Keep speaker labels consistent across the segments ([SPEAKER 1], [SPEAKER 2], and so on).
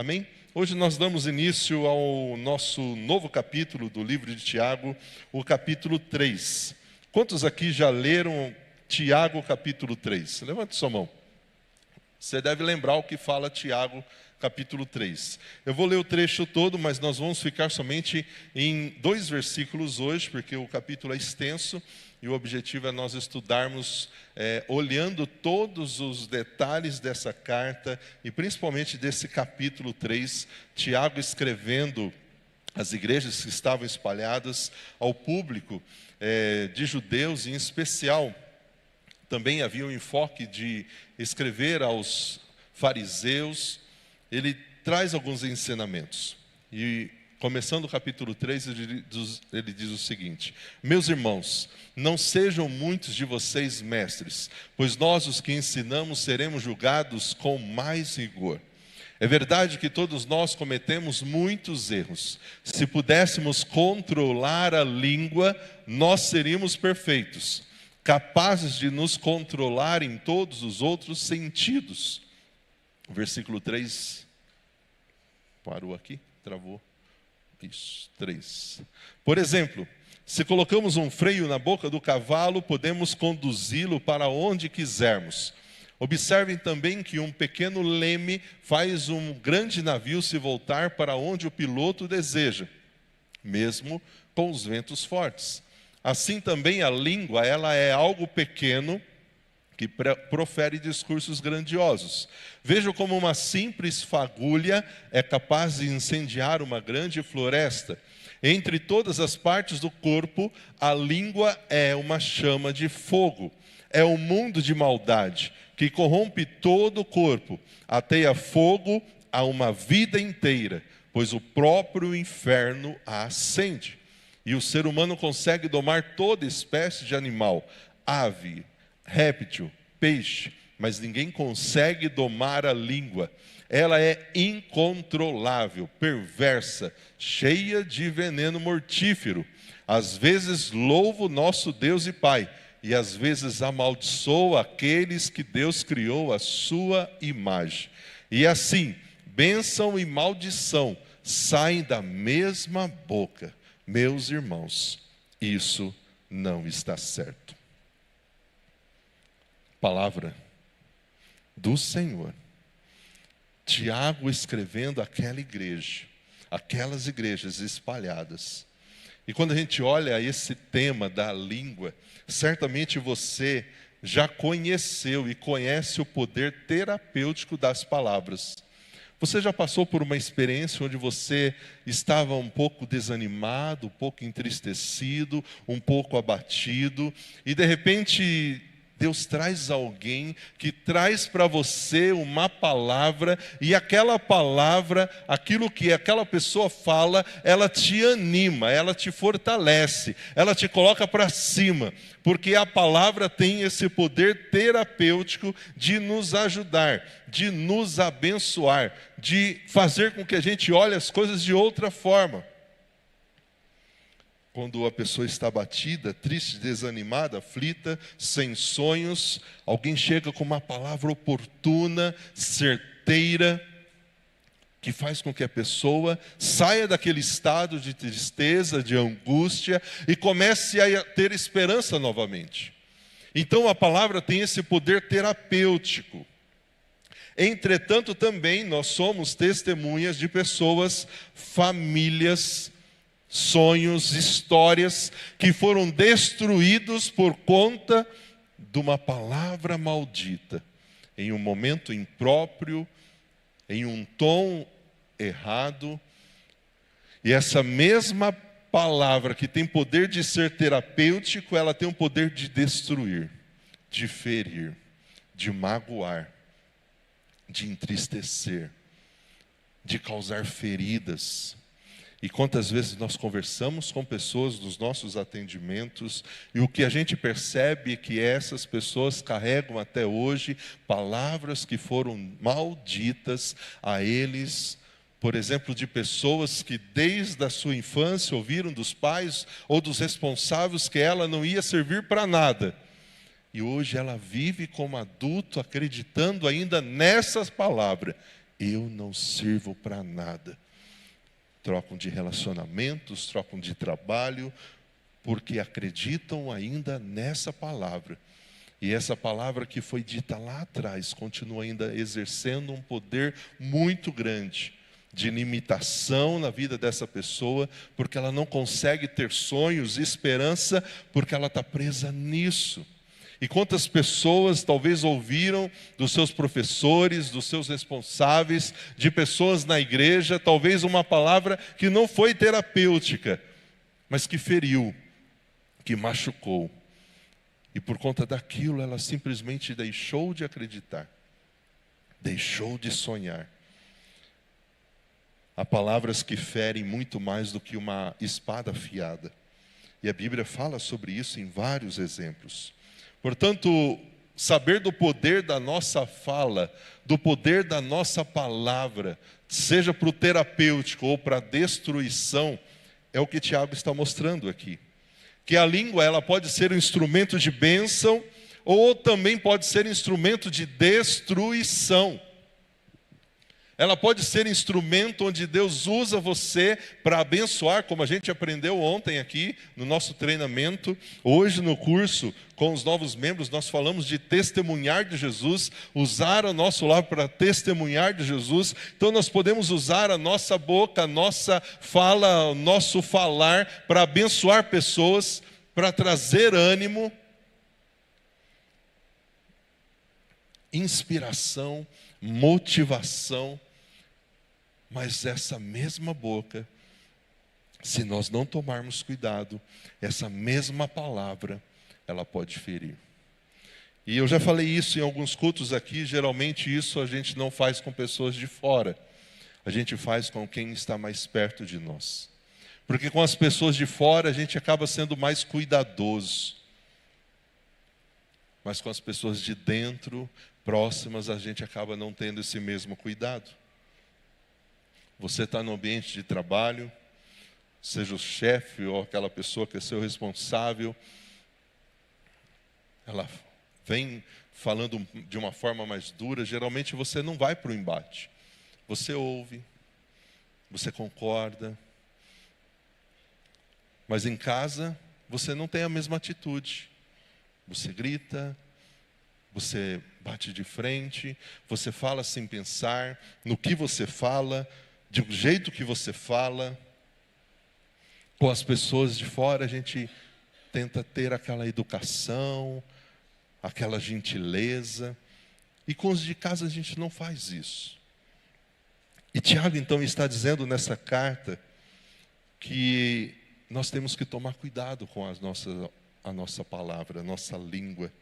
[SPEAKER 1] Amém? Hoje nós damos início ao nosso novo capítulo do livro de Tiago, o capítulo 3. Quantos aqui já leram Tiago capítulo 3? Levante sua mão. Você deve lembrar o que fala Tiago capítulo 3. Eu vou ler o trecho todo, mas nós vamos ficar somente em 2 versículos hoje, porque o capítulo é extenso e o objetivo é nós estudarmos olhando todos os detalhes dessa carta e principalmente desse capítulo 3, Tiago escrevendo às igrejas que estavam espalhadas, ao público de judeus, em especial. Também havia um enfoque de escrever aos fariseus. Ele traz alguns ensinamentos. E começando o capítulo 3, ele diz o seguinte: meus irmãos, não sejam muitos de vocês mestres, pois nós os que ensinamos seremos julgados com mais rigor. É verdade que todos nós cometemos muitos erros. Se pudéssemos controlar a língua, nós seríamos perfeitos, capazes de nos controlar em todos os outros sentidos. O versículo 3, parou aqui, travou. Isso, 3. Por exemplo, se colocamos um freio na boca do cavalo, podemos conduzi-lo para onde quisermos. Observem também que um pequeno leme faz um grande navio se voltar para onde o piloto deseja, mesmo com os ventos fortes. Assim também a língua, ela é algo pequeno que profere discursos grandiosos. Veja como uma simples fagulha é capaz de incendiar uma grande floresta. Entre todas as partes do corpo, a língua é uma chama de fogo. É um mundo de maldade que corrompe todo o corpo, ateia fogo a uma vida inteira, pois o próprio inferno a acende. E o ser humano consegue domar toda espécie de animal, ave, réptil, peixe, mas ninguém consegue domar a língua. Ela é incontrolável, perversa, cheia de veneno mortífero. Às vezes louva o nosso Deus e Pai, e às vezes amaldiçoa aqueles que Deus criou à sua imagem. E assim, bênção e maldição saem da mesma boca. Meus irmãos, isso não está certo. Palavra do Senhor. Tiago escrevendo àquela igreja, aquelas igrejas espalhadas. E quando a gente olha esse tema da língua, certamente você já conheceu e conhece o poder terapêutico das palavras. Você já passou por uma experiência onde você estava um pouco desanimado, um pouco entristecido, um pouco abatido, e de repente Deus traz alguém que traz para você uma palavra, e aquela palavra, aquilo que aquela pessoa fala, ela te anima, ela te fortalece, ela te coloca para cima, porque a palavra tem esse poder terapêutico de nos ajudar, de nos abençoar, de fazer com que a gente olhe as coisas de outra forma. Quando a pessoa está abatida, triste, desanimada, aflita, sem sonhos, alguém chega com uma palavra oportuna, certeira, que faz com que a pessoa saia daquele estado de tristeza, de angústia, e comece a ter esperança novamente. Então a palavra tem esse poder terapêutico. Entretanto, também nós somos testemunhas de pessoas, famílias, sonhos, histórias que foram destruídos por conta de uma palavra maldita, em um momento impróprio, em um tom errado. E essa mesma palavra que tem poder de ser terapêutico, ela tem o poder de destruir, de ferir, de magoar, de entristecer, de causar feridas. E quantas vezes nós conversamos com pessoas nos nossos atendimentos, e o que a gente percebe é que essas pessoas carregam até hoje palavras que foram malditas a eles, por exemplo, de pessoas que desde a sua infância ouviram dos pais ou dos responsáveis que ela não ia servir para nada. E hoje ela vive como adulto acreditando ainda nessas palavras. eu não sirvo para nada. Trocam de relacionamentos, trocam de trabalho, porque acreditam ainda nessa palavra. E essa palavra que foi dita lá atrás, continua ainda exercendo um poder muito grande de limitação na vida dessa pessoa, porque ela não consegue ter sonhos e esperança, porque ela está presa nisso. E quantas pessoas talvez ouviram dos seus professores, dos seus responsáveis, de pessoas na igreja, talvez uma palavra que não foi terapêutica, mas que feriu, que machucou. E por conta daquilo ela simplesmente deixou de acreditar, deixou de sonhar. Há palavras que ferem muito mais do que uma espada afiada. E a Bíblia fala sobre isso em vários exemplos. Portanto, saber do poder da nossa fala, do poder da nossa palavra, seja para o terapêutico ou para a destruição, é o que Tiago está mostrando aqui. Que a língua ela pode ser um instrumento de bênção ou também pode ser instrumento de destruição. Ela pode ser instrumento onde Deus usa você para abençoar, como a gente aprendeu ontem aqui no nosso treinamento. Hoje no curso, com os novos membros, nós falamos de testemunhar de Jesus, usar o nosso lábio para testemunhar de Jesus. Então nós podemos usar a nossa boca, a nossa fala, o nosso falar para abençoar pessoas, para trazer ânimo, inspiração, motivação. Mas essa mesma boca, se nós não tomarmos cuidado, essa mesma palavra, ela pode ferir. E eu já falei isso em alguns cultos aqui, geralmente isso a gente não faz com pessoas de fora. A gente faz com quem está mais perto de nós. Porque com as pessoas de fora a gente acaba sendo mais cuidadoso. Mas com as pessoas de dentro, próximas, a gente acaba não tendo esse mesmo cuidado. Você está no ambiente de trabalho, seja o chefe ou aquela pessoa que é seu responsável, ela vem falando de uma forma mais dura, geralmente você não vai para o embate. Você ouve, você concorda, mas em casa você não tem a mesma atitude. Você grita, você bate de frente, você fala sem pensar no que você fala, de um jeito que você fala. Com as pessoas de fora a gente tenta ter aquela educação, aquela gentileza, e com os de casa a gente não faz isso. E Tiago então está dizendo nessa carta que nós temos que tomar cuidado com a nossa palavra, a nossa língua.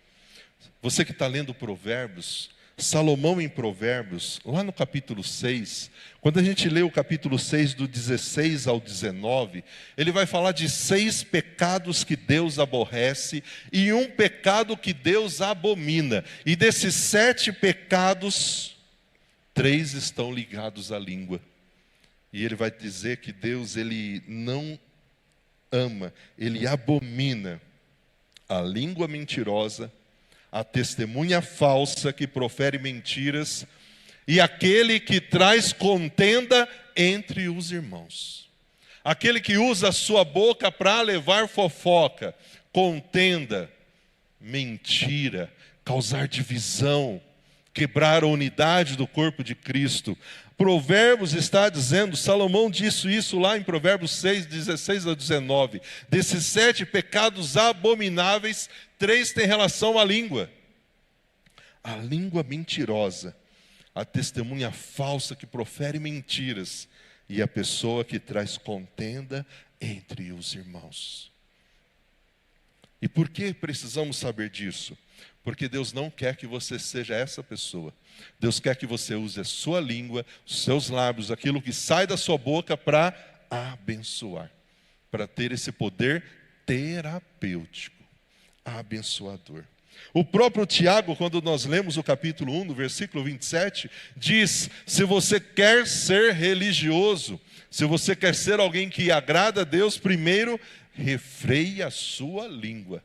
[SPEAKER 1] Você que está lendo Provérbios, Salomão em Provérbios, lá no capítulo 6, quando a gente lê o capítulo 6 do 16 ao 19, ele vai falar de 6 pecados que Deus aborrece e um pecado que Deus abomina. E desses 7 pecados, 3 estão ligados à língua. E ele vai dizer que Deus, ele não ama, ele abomina a língua mentirosa, a testemunha falsa que profere mentiras e aquele que traz contenda entre os irmãos. Aquele que usa a sua boca para levar fofoca, contenda, mentira, causar divisão, quebrar a unidade do corpo de Cristo. Provérbios está dizendo, Salomão disse isso lá em Provérbios 6, 16 a 19. Desses 7 pecados abomináveis, 3 têm relação à língua. A língua mentirosa, a testemunha falsa que profere mentiras e a pessoa que traz contenda entre os irmãos. E por que precisamos saber disso? Porque Deus não quer que você seja essa pessoa. Deus quer que você use a sua língua, os seus lábios, aquilo que sai da sua boca para abençoar. Para ter esse poder terapêutico, abençoador. O próprio Tiago, quando nós lemos o capítulo 1, no versículo 27, diz, se você quer ser religioso, se você quer ser alguém que agrada a Deus, primeiro, refreie a sua língua.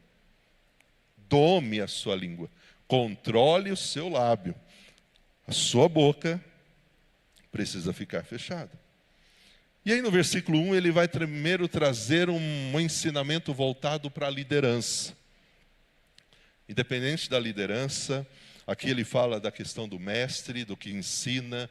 [SPEAKER 1] Dome a sua língua, controle o seu lábio, a sua boca precisa ficar fechada. E aí no versículo 1 ele vai primeiro trazer um ensinamento voltado para a liderança. Independente da liderança, aqui ele fala da questão do mestre, do que ensina.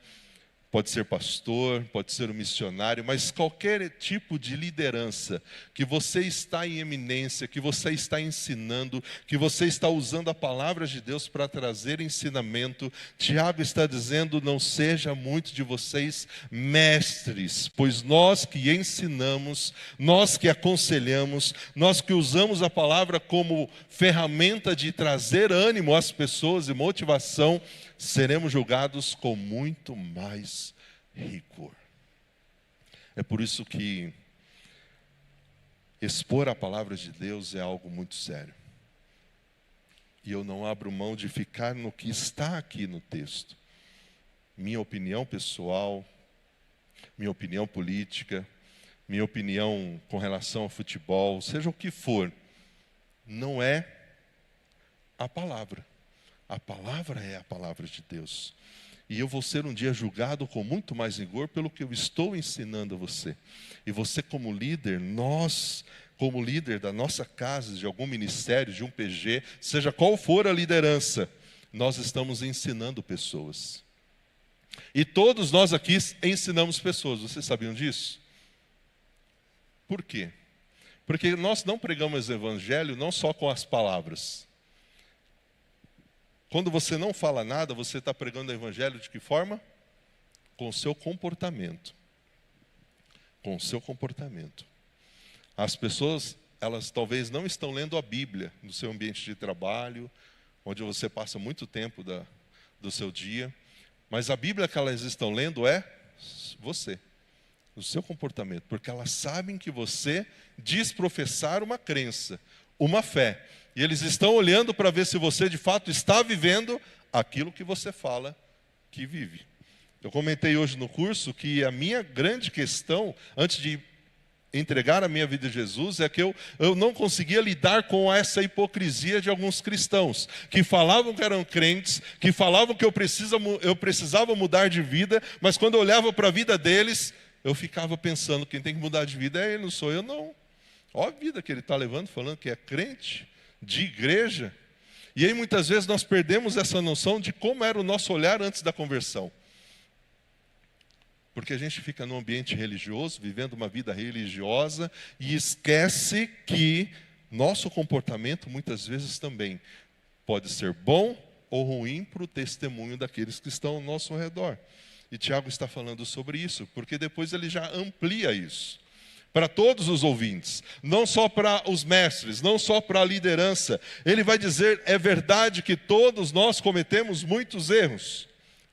[SPEAKER 1] Pode ser pastor, pode ser um missionário, mas qualquer tipo de liderança que você está em eminência, que você está ensinando, que você está usando a palavra de Deus para trazer ensinamento, Tiago está dizendo: não seja muito de vocês mestres, pois nós que ensinamos, nós que aconselhamos, nós que usamos a palavra como ferramenta de trazer ânimo às pessoas e motivação, seremos julgados com muito mais rigor. É por isso que expor a palavra de Deus é algo muito sério. E eu não abro mão de ficar no que está aqui no texto. Minha opinião pessoal, minha opinião política, minha opinião com relação ao futebol, seja o que for, não é a palavra. A palavra é a palavra de Deus. E eu vou ser um dia julgado com muito mais rigor pelo que eu estou ensinando a você. E você como líder, nós como líder da nossa casa, de algum ministério, de um PG, seja qual for a liderança, nós estamos ensinando pessoas. E todos nós aqui ensinamos pessoas. Vocês sabiam disso? Por quê? Porque nós não pregamos o evangelho não só com as palavras. Quando você não fala nada, você está pregando o evangelho de que forma? Com o seu comportamento. Com o seu comportamento. As pessoas, elas talvez não estão lendo a Bíblia no seu ambiente de trabalho, onde você passa muito tempo do seu dia, mas a Bíblia que elas estão lendo é você, o seu comportamento, porque elas sabem que você diz professar uma crença, uma fé. E eles estão olhando para ver se você de fato está vivendo aquilo que você fala que vive. Eu comentei hoje no curso que a minha grande questão, antes de entregar a minha vida a Jesus, é que eu não conseguia lidar com essa hipocrisia de alguns cristãos, que falavam que eram crentes, que falavam que eu precisava mudar de vida, mas quando eu olhava para a vida deles, eu ficava pensando: quem tem que mudar de vida é ele, não sou eu não. Olha a vida que ele está levando, falando que é crente, de igreja. E aí muitas vezes nós perdemos essa noção de como era o nosso olhar antes da conversão. Porque a gente fica num ambiente religioso, vivendo uma vida religiosa, e esquece que nosso comportamento muitas vezes também pode ser bom ou ruim para o testemunho daqueles que estão ao nosso redor. E Tiago está falando sobre isso, porque depois ele já amplia isso para todos os ouvintes, não só para os mestres, não só para a liderança. Ele vai dizer: é verdade que todos nós cometemos muitos erros.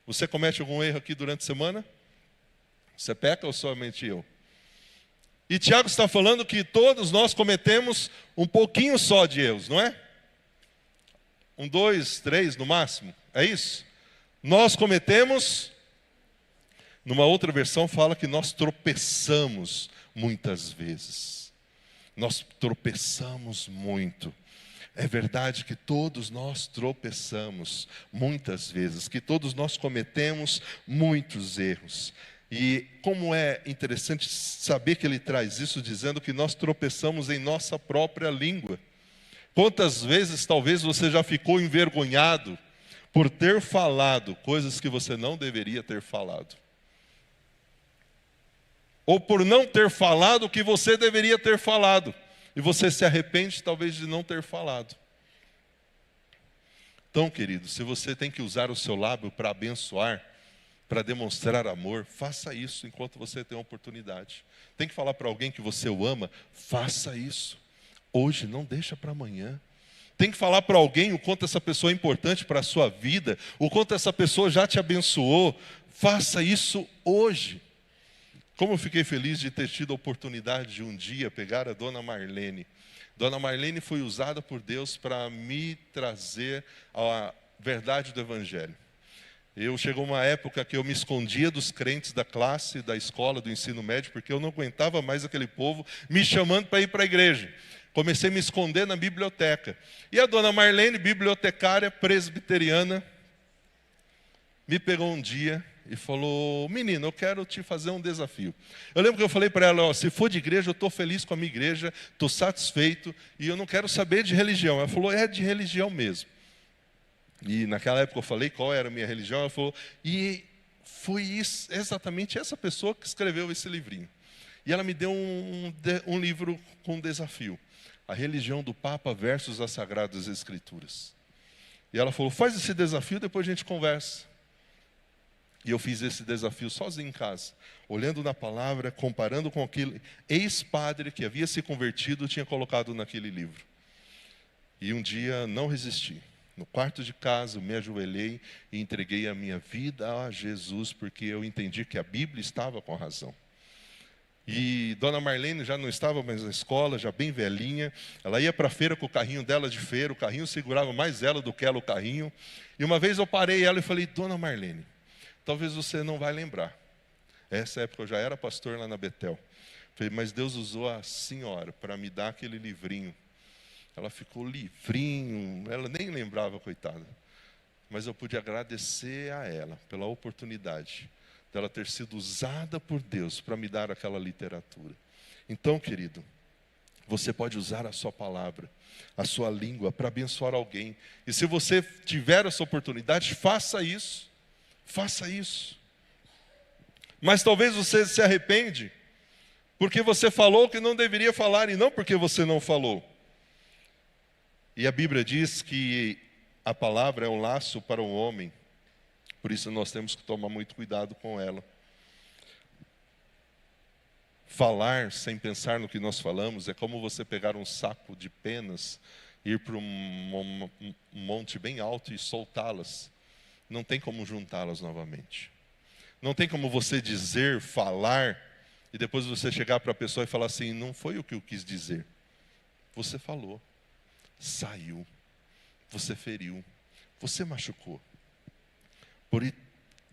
[SPEAKER 1] Você comete algum erro aqui durante a semana? Você peca ou somente eu? E Tiago está falando que todos nós cometemos um pouquinho só de erros, não é? 1, 2, 3 no máximo, é isso? Nós cometemos, numa outra versão fala que nós tropeçamos muitas vezes. Nós tropeçamos muito. É verdade que todos nós tropeçamos muitas vezes, que todos nós cometemos muitos erros. E como é interessante saber que ele traz isso dizendo que nós tropeçamos em nossa própria língua. Quantas vezes talvez você já ficou envergonhado por ter falado coisas que você não deveria ter falado? Ou por não ter falado o que você deveria ter falado, e você se arrepende talvez de não ter falado. Então, querido, se você tem que usar o seu lábio para abençoar, para demonstrar amor, faça isso enquanto você tem a oportunidade. Tem que falar para alguém que você o ama, faça isso. Hoje, não deixa para amanhã. Tem que falar para alguém o quanto essa pessoa é importante para a sua vida, o quanto essa pessoa já te abençoou, faça isso hoje. Como eu fiquei feliz de ter tido a oportunidade de um dia pegar a dona Marlene. Dona Marlene foi usada por Deus para me trazer a verdade do Evangelho. Chegou uma época que eu me escondia dos crentes da classe, da escola, do ensino médio, porque eu não aguentava mais aquele povo me chamando para ir para a igreja. Comecei a me esconder na biblioteca. E a dona Marlene, bibliotecária presbiteriana, me pegou um dia e falou: menino, eu quero te fazer um desafio. Eu lembro que eu falei para ela: ó, se for de igreja, eu estou feliz com a minha igreja, estou satisfeito e eu não quero saber de religião. Ela falou: é de religião mesmo. E naquela época eu falei qual era a minha religião. Ela falou: e foi exatamente essa pessoa que escreveu esse livrinho. E ela me deu um livro com um desafio: a religião do Papa versus as Sagradas Escrituras. E ela falou: faz esse desafio, depois a gente conversa. E eu fiz esse desafio sozinho em casa, olhando na palavra, comparando com aquele ex-padre que havia se convertido, tinha colocado naquele livro. E um dia não resisti. No quarto de casa, me ajoelhei e entreguei a minha vida a Jesus, porque eu entendi que a Bíblia estava com razão. E Dona Marlene já não estava mais na escola, já bem velhinha. Ela ia para a feira com o carrinho dela de feira, o carrinho segurava mais ela do que ela o carrinho. E uma vez eu parei ela e falei: Dona Marlene, talvez você não vai lembrar. Essa época eu já era pastor lá na Betel. Falei: mas Deus usou a senhora para me dar aquele livrinho. Ela ficou livrinho, ela nem lembrava, coitada. Mas eu pude agradecer a ela pela oportunidade dela ter sido usada por Deus para me dar aquela literatura. Então, querido, você pode usar a sua palavra, a sua língua, para abençoar alguém. E se você tiver essa oportunidade, faça isso. Faça isso. Mas talvez você se arrepende, porque você falou que não deveria falar, e não porque você não falou. E a Bíblia diz que a palavra é um laço para o homem, por isso nós temos que tomar muito cuidado com ela. Falar sem pensar no que nós falamos é como você pegar um saco de penas, ir para um monte bem alto e soltá-las. Não tem como juntá-las novamente. Não tem como você dizer, falar, e depois você chegar para a pessoa e falar assim: não foi o que eu quis dizer. Você falou, saiu, você feriu, você machucou. Por isso,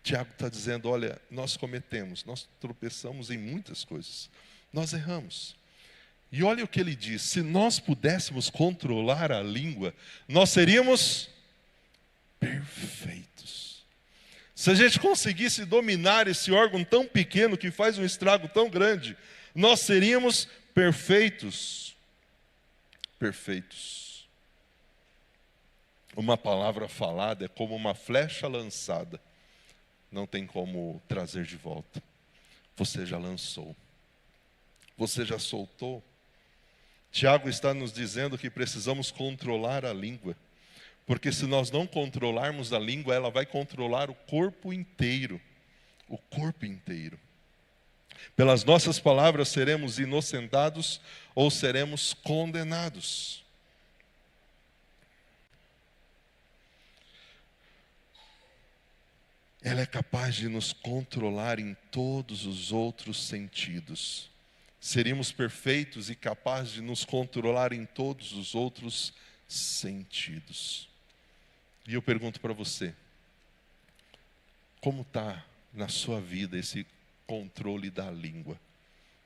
[SPEAKER 1] Tiago está dizendo: olha, nós cometemos, nós tropeçamos em muitas coisas, nós erramos. E olha o que ele diz: se nós pudéssemos controlar a língua, nós seríamos perfeitos. Se a gente conseguisse dominar esse órgão tão pequeno que faz um estrago tão grande, nós seríamos perfeitos. Perfeitos. Uma palavra falada é como uma flecha lançada. Não tem como trazer de volta. Você já lançou. Você já soltou. Tiago está nos dizendo que precisamos controlar a língua. Porque se nós não controlarmos a língua, ela vai controlar o corpo inteiro. O corpo inteiro. Pelas nossas palavras seremos inocentados ou seremos condenados. Ela é capaz de nos controlar em todos os outros sentidos. Seríamos perfeitos e capazes de nos controlar em todos os outros sentidos. E eu pergunto para você: como está na sua vida esse controle da língua,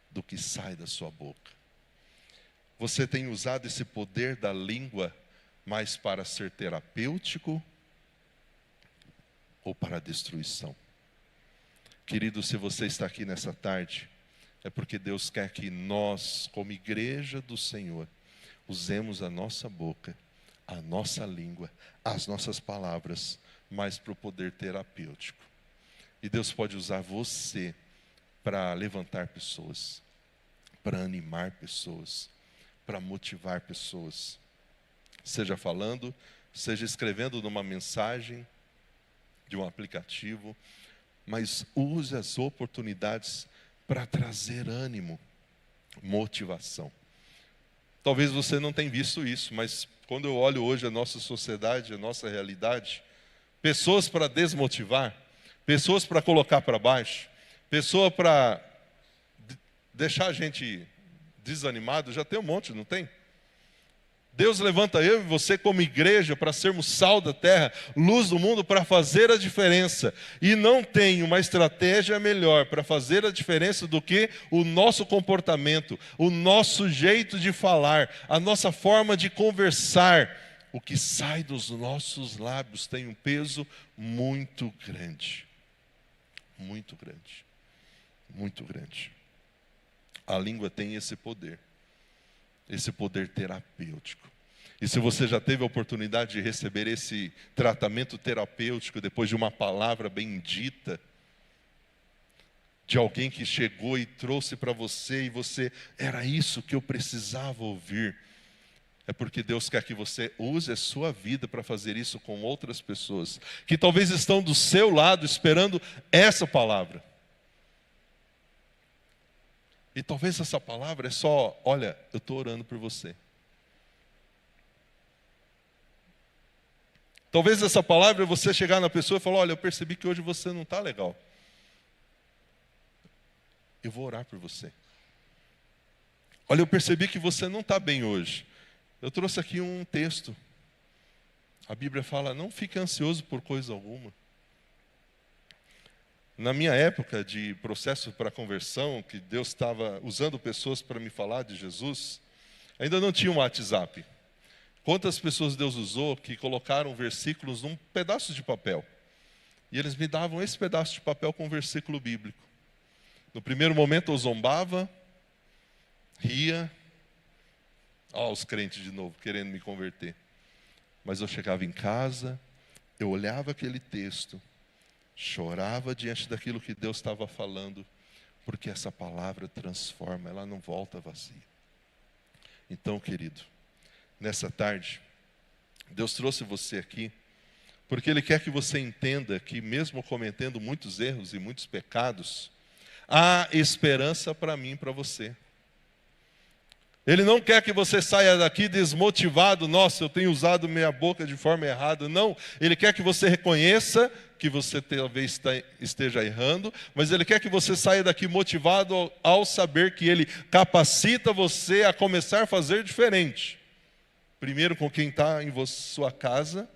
[SPEAKER 1] do que sai da sua boca? Você tem usado esse poder da língua mais para ser terapêutico ou para a destruição? Querido, se você está aqui nessa tarde, é porque Deus quer que nós, como igreja do Senhor, usemos a nossa boca, a nossa língua, as nossas palavras, mais para o poder terapêutico. E Deus pode usar você para levantar pessoas, para animar pessoas, para motivar pessoas. Seja falando, seja escrevendo numa mensagem, de um aplicativo, mas use as oportunidades para trazer ânimo, motivação. Talvez você não tenha visto isso, mas quando eu olho hoje a nossa sociedade, a nossa realidade, pessoas para desmotivar, pessoas para colocar para baixo, pessoa para deixar a gente desanimado, já tem um monte, não tem? Deus levanta eu e você como igreja para sermos sal da terra, luz do mundo, para fazer a diferença. E não tem uma estratégia melhor para fazer a diferença do que o nosso comportamento, o nosso jeito de falar, a nossa forma de conversar. O que sai dos nossos lábios tem um peso muito grande. Muito grande. Muito grande. A língua tem esse poder terapêutico. E se você já teve a oportunidade de receber esse tratamento terapêutico depois de uma palavra bendita, de alguém que chegou e trouxe para você, e você, era isso que eu precisava ouvir, é porque Deus quer que você use a sua vida para fazer isso com outras pessoas, que talvez estão do seu lado esperando essa palavra. E talvez essa palavra é só, olha, eu estou orando por você. Talvez essa palavra é você chegar na pessoa e falar, olha, eu percebi que hoje você não está legal. Eu vou orar por você. Olha, eu percebi que você não está bem hoje. Eu trouxe aqui um texto. A Bíblia fala, não fique ansioso por coisa alguma. Na minha época de processo para conversão, que Deus estava usando pessoas para me falar de Jesus, ainda não tinha um WhatsApp. Quantas pessoas Deus usou que colocaram versículos num pedaço de papel. E eles me davam esse pedaço de papel com um versículo bíblico. No primeiro momento eu zombava, ria. Ó, os crentes de novo, querendo me converter. Mas eu chegava em casa, eu olhava aquele texto, chorava diante daquilo que Deus estava falando, porque essa palavra transforma, ela não volta vazia. Então, querido, nessa tarde, Deus trouxe você aqui, porque Ele quer que você entenda que mesmo cometendo muitos erros e muitos pecados, há esperança para mim e para você. Ele não quer que você saia daqui desmotivado, nossa, eu tenho usado minha boca de forma errada. Não, Ele quer que você reconheça que você talvez esteja errando, mas Ele quer que você saia daqui motivado ao saber que Ele capacita você a começar a fazer diferente. Primeiro com quem está em sua casa,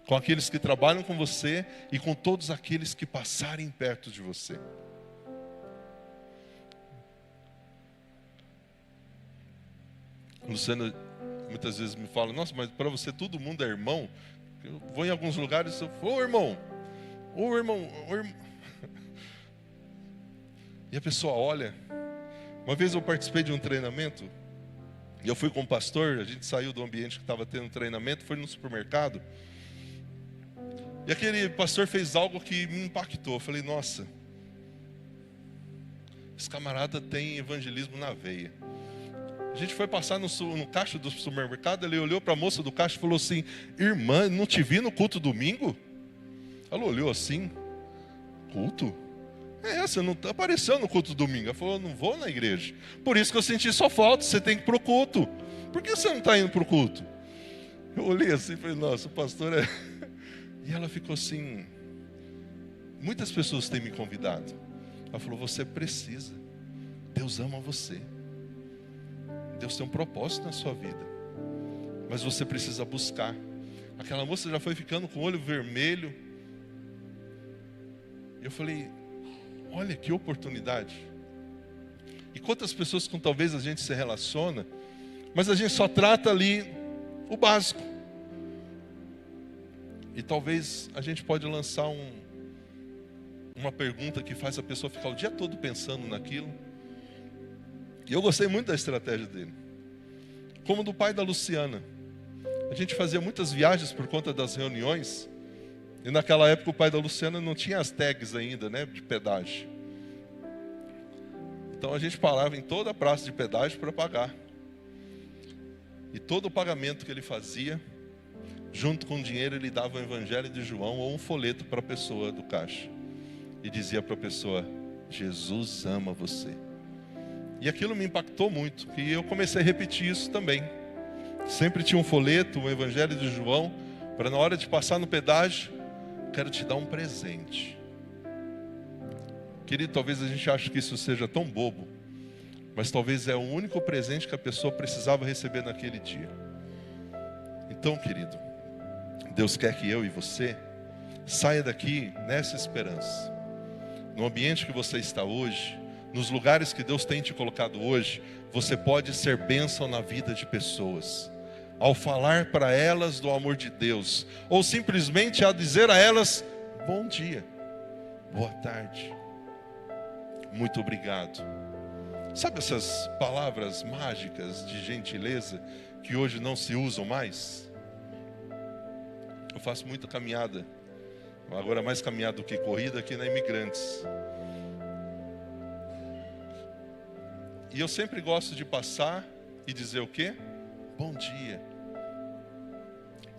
[SPEAKER 1] com aqueles que trabalham com você e com todos aqueles que passarem perto de você. Luciana muitas vezes me fala, nossa, mas para você todo mundo é irmão? Eu vou em alguns lugares e eu falo, ô irmão. E a pessoa olha. Uma vez eu participei de um treinamento, e eu fui com o pastor, a gente saiu do ambiente que estava tendo treinamento, foi no supermercado, e aquele pastor fez algo que me impactou. Eu falei, nossa, esse camarada tem evangelismo na veia. A gente foi passar no caixa do supermercado, ele olhou para a moça do caixa e falou assim, irmã, não te vi no culto domingo? Ela olhou assim, culto? Você não apareceu no culto domingo. Ela falou, eu não vou na igreja. Por isso que eu senti só falta, você tem que ir para o culto. Por que você não está indo para o culto? Eu olhei assim e falei, nossa, o pastor é... E ela ficou assim, muitas pessoas têm me convidado. Ela falou, você precisa, Deus ama você. Deus tem um propósito na sua vida, mas você precisa buscar. Aquela moça já foi ficando com o olho vermelho. Eu falei, olha que oportunidade. E quantas pessoas com talvez a gente se relaciona, mas a gente só trata ali o básico. E talvez a gente pode lançar uma pergunta que faz a pessoa ficar o dia todo pensando naquilo. E eu gostei muito da estratégia dele. Como do pai da Luciana. A gente fazia muitas viagens por conta das reuniões. E naquela época o pai da Luciana não tinha as tags ainda, né, de pedágio. Então a gente parava em toda a praça de pedágio para pagar. E todo o pagamento que ele fazia, junto com o dinheiro, ele dava o Evangelho de João ou um folheto para a pessoa do caixa. E dizia para a pessoa, Jesus ama você. E aquilo me impactou muito, e eu comecei a repetir isso também. Sempre tinha um folheto, o Evangelho de João, para na hora de passar no pedágio, quero te dar um presente. Querido, talvez a gente ache que isso seja tão bobo, mas talvez é o único presente que a pessoa precisava receber naquele dia. Então, querido, Deus quer que eu e você saia daqui nessa esperança. No ambiente que você está hoje, nos lugares que Deus tem te colocado hoje, você pode ser bênção na vida de pessoas. Ao falar para elas do amor de Deus, ou simplesmente a dizer a elas, bom dia, boa tarde, muito obrigado. Sabe essas palavras mágicas de gentileza que hoje não se usam mais? Eu faço muita caminhada, agora mais caminhada do que corrida aqui na Imigrantes. E eu sempre gosto de passar e dizer o quê? Bom dia.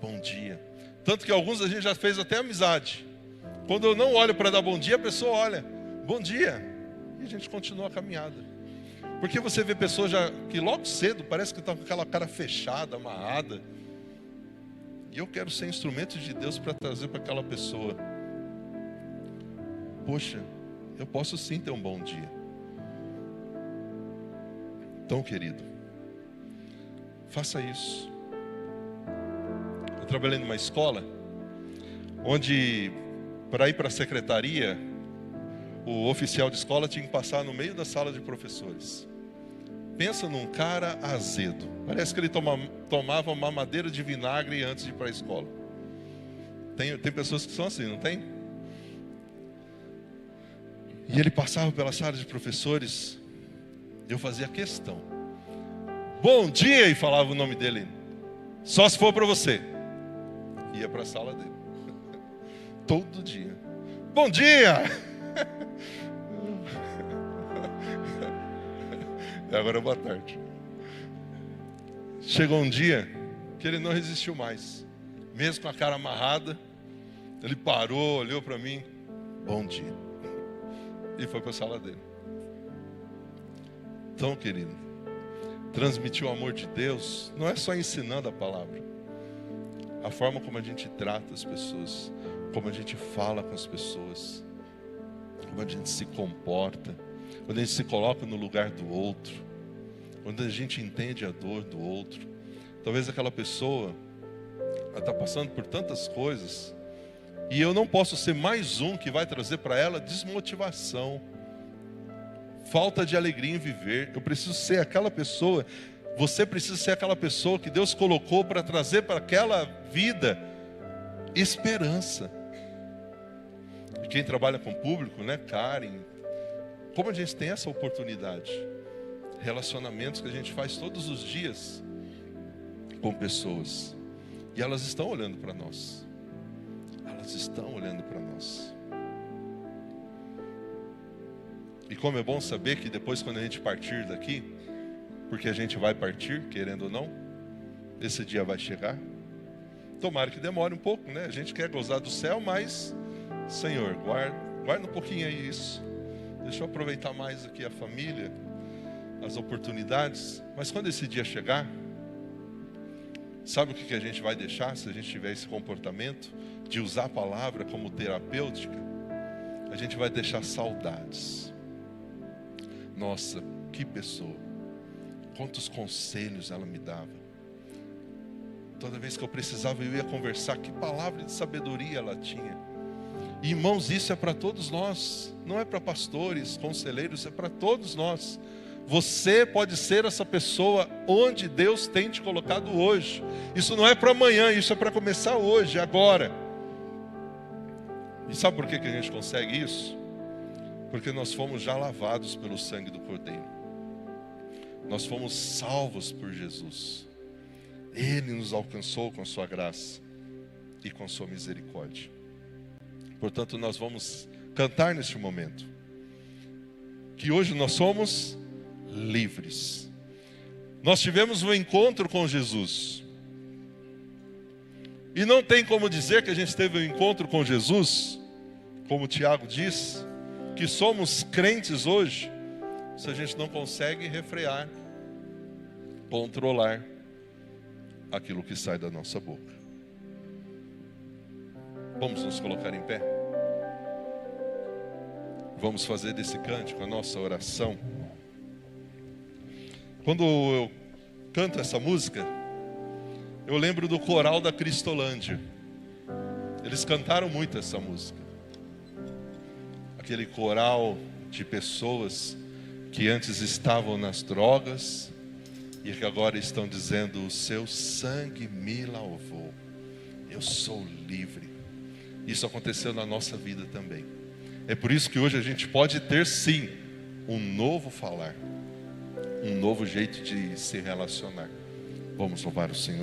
[SPEAKER 1] Bom dia. Tanto que alguns a gente já fez até amizade. Quando eu não olho para dar bom dia, a pessoa olha, bom dia. E a gente continua a caminhada. Porque você vê pessoas que logo cedo parece que estão com aquela cara fechada, amarrada. E eu quero ser instrumento de Deus para trazer para aquela pessoa. Poxa, eu posso sim ter um bom dia. Então, querido, faça isso. Eu trabalhei numa escola onde, para ir para a secretaria, o oficial de escola tinha que passar no meio da sala de professores. Pensa num cara azedo. Parece que ele tomava uma mamadeira de vinagre antes de ir para a escola. Tem pessoas que são assim, não tem? E ele passava pela sala de professores. Eu fazia questão. Bom dia, e falava o nome dele. Só se for para você. Ia para a sala dele. Todo dia. Bom dia! E agora boa tarde. Chegou um dia que ele não resistiu mais. Mesmo com a cara amarrada, ele parou, olhou para mim. Bom dia. E foi para a sala dele. Então, querido, transmitir o amor de Deus não é só ensinando a palavra. A forma como a gente trata as pessoas, como a gente fala com as pessoas, como a gente se comporta, quando a gente se coloca no lugar do outro, quando a gente entende a dor do outro. Talvez aquela pessoa está passando por tantas coisas, e eu não posso ser mais um que vai trazer para ela desmotivação, falta de alegria em viver. Eu preciso ser aquela pessoa, você precisa ser aquela pessoa que Deus colocou para trazer para aquela vida esperança. E quem trabalha com público, né, Karen, como a gente tem essa oportunidade, relacionamentos que a gente faz todos os dias com pessoas, e elas estão olhando para nós, elas estão olhando para nós. E como é bom saber que depois, quando a gente partir daqui, porque a gente vai partir, querendo ou não, esse dia vai chegar. Tomara que demore um pouco, né? A gente quer gozar do céu, mas Senhor, guarda um pouquinho aí isso. Deixa eu aproveitar mais aqui a família, as oportunidades. Mas quando esse dia chegar, sabe o que a gente vai deixar se a gente tiver esse comportamento de usar a palavra como terapêutica? A gente vai deixar saudades. Nossa, que pessoa! Quantos conselhos ela me dava. Toda vez que eu precisava, eu ia conversar. Que palavra de sabedoria ela tinha. E, irmãos, isso é para todos nós. Não é para pastores, conselheiros, é para todos nós. Você pode ser essa pessoa onde Deus tem te colocado hoje. Isso não é para amanhã, isso é para começar hoje, agora. E sabe por que a gente consegue isso? Porque nós fomos já lavados pelo sangue do Cordeiro. Nós fomos salvos por Jesus. Ele nos alcançou com a sua graça e com a sua misericórdia. Portanto, nós vamos cantar neste momento que hoje nós somos livres. Nós tivemos um encontro com Jesus. E não tem como dizer que a gente teve um encontro com Jesus, como o Tiago diz, que somos crentes hoje, se a gente não consegue refrear, controlar aquilo que sai da nossa boca. Vamos nos colocar em pé. Vamos fazer desse cântico a nossa oração. Quando eu canto essa música, eu lembro do coral da Cristolândia. Eles cantaram muito essa música. Aquele coral de pessoas que antes estavam nas drogas e que agora estão dizendo: o seu sangue me lavou, eu sou livre. Isso aconteceu na nossa vida também. É por isso que hoje a gente pode ter sim um novo falar, um novo jeito de se relacionar. Vamos louvar o Senhor.